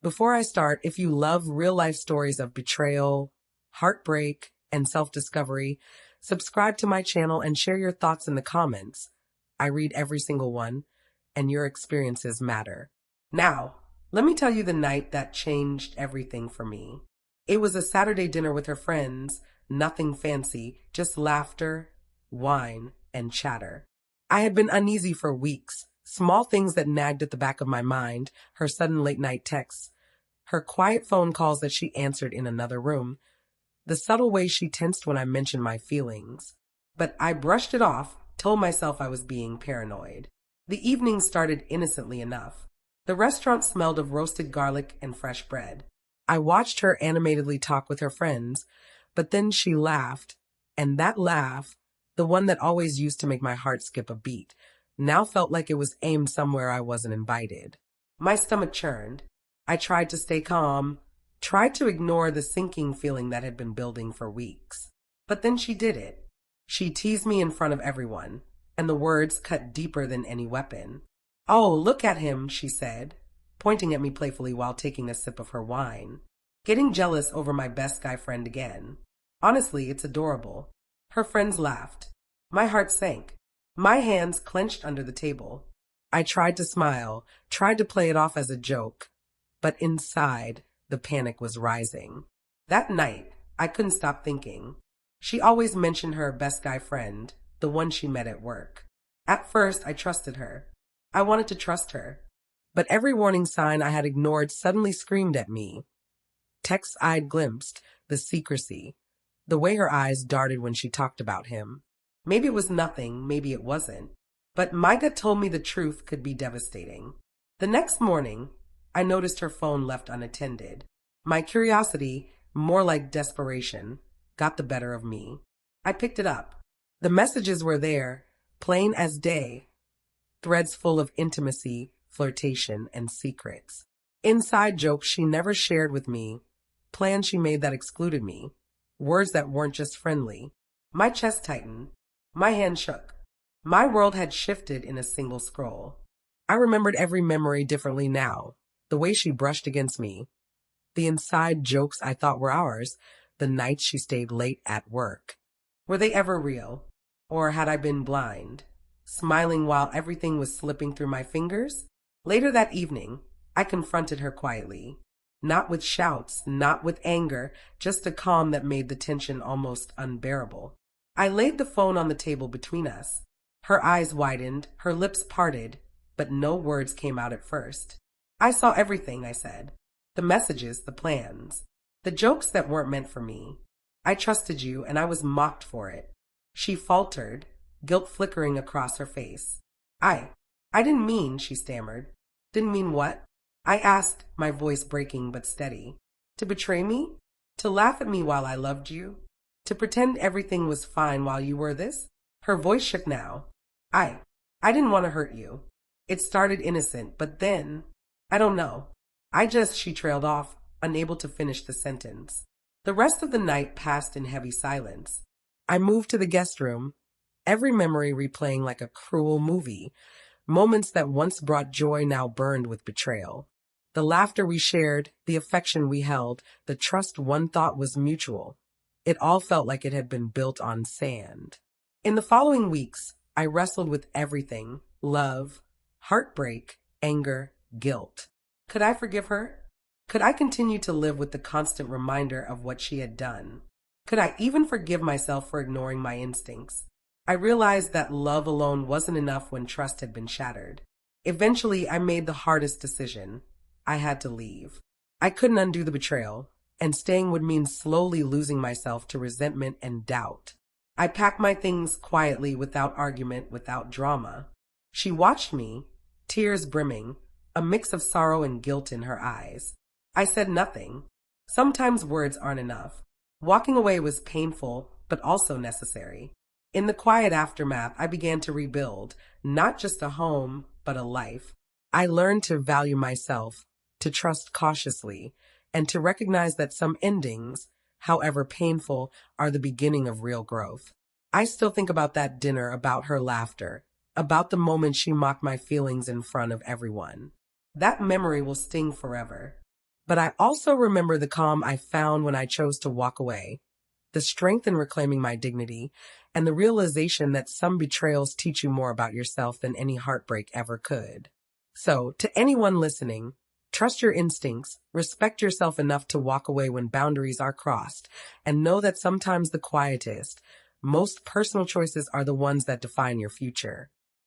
Before I start, if you love real life stories of betrayal, heartbreak, and self-discovery, subscribe to my channel and share your thoughts in the comments. I read every single one, and your experiences matter. Now, let me tell you the night that changed everything for me. It was a Saturday dinner with her friends, nothing fancy, just laughter, wine, and chatter. I had been uneasy for weeks, small things that nagged at the back of my mind, her sudden late-night texts, her quiet phone calls that she answered in another room, the subtle way she tensed when I mentioned my feelings. But I brushed it off, told myself I was being paranoid. The evening started innocently enough. The restaurant smelled of roasted garlic and fresh bread. I watched her animatedly talk with her friends, but then she laughed, and that laugh, the one that always used to make my heart skip a beat, now felt like it was aimed somewhere I wasn't invited. My stomach churned. I tried to stay calm, tried to ignore the sinking feeling that had been building for weeks. But then she did it. She teased me in front of everyone, and the words cut deeper than any weapon. "Oh, look at him," she said, pointing at me playfully while taking a sip of her wine. Getting jealous over my best guy friend again. Honestly, it's adorable. Her friends laughed. My heart sank. My hands clenched under the table. I tried to smile, tried to play it off as a joke, but inside, the panic was rising. That night, I couldn't stop thinking. She always mentioned her best guy friend, the one she met at work. At first, I trusted her. I wanted to trust her. But every warning sign I had ignored suddenly screamed at me. Texts I'd glimpsed, the secrecy, the way her eyes darted when she talked about him. Maybe it was nothing, maybe it wasn't. But my gut told me the truth could be devastating. The next morning, I noticed her phone left unattended. My curiosity, more like desperation, got the better of me. I picked it up. The messages were there, plain as day, threads full of intimacy, flirtation, and secrets. Inside jokes she never shared with me, plans she made that excluded me, words that weren't just friendly. My chest tightened. My hand shook. My world had shifted in a single scroll. I remembered every memory differently now. The way she brushed against me, the inside jokes I thought were ours, the nights she stayed late at work. Were they ever real? Or had I been blind, smiling while everything was slipping through my fingers? Later that evening, I confronted her quietly. Not with shouts, not with anger, just a calm that made the tension almost unbearable. I laid the phone on the table between us. Her eyes widened, her lips parted, but no words came out at first. "I saw everything," I said. "The messages, the plans, the jokes that weren't meant for me. I trusted you, and I was mocked for it." She faltered, guilt flickering across her face. I didn't mean," she stammered. "Didn't mean what?" I asked, my voice breaking but steady. "To betray me? To laugh at me while I loved you? To pretend everything was fine while you were this?" Her voice shook now. I didn't want to hurt you. It started innocent, but then, I don't know. She trailed off, unable to finish the sentence. The rest of the night passed in heavy silence. I moved to the guest room, every memory replaying like a cruel movie. Moments that once brought joy now burned with betrayal. The laughter we shared, the affection we held, the trust one thought was mutual. It all felt like it had been built on sand. In the following weeks, I wrestled with everything: love, heartbreak, anger, guilt. Could I forgive her? Could I continue to live with the constant reminder of what she had done? Could I even forgive myself for ignoring my instincts? I realized that love alone wasn't enough when trust had been shattered. Eventually, I made the hardest decision. I had to leave. I couldn't undo the betrayal, and staying would mean slowly losing myself to resentment and doubt. I packed my things quietly, without argument, without drama. She watched me, tears brimming, a mix of sorrow and guilt in her eyes. I said nothing. Sometimes words aren't enough. Walking away was painful, but also necessary. In the quiet aftermath, I began to rebuild, not just a home, but a life. I learned to value myself, to trust cautiously, and to recognize that some endings, however painful, are the beginning of real growth. I still think about that dinner, about her laughter, about the moment she mocked my feelings in front of everyone. That memory will sting forever. But I also remember the calm I found when I chose to walk away, the strength in reclaiming my dignity, and the realization that some betrayals teach you more about yourself than any heartbreak ever could. So, to anyone listening, trust your instincts, respect yourself enough to walk away when boundaries are crossed, and know that sometimes the quietest, most personal choices are the ones that define your future.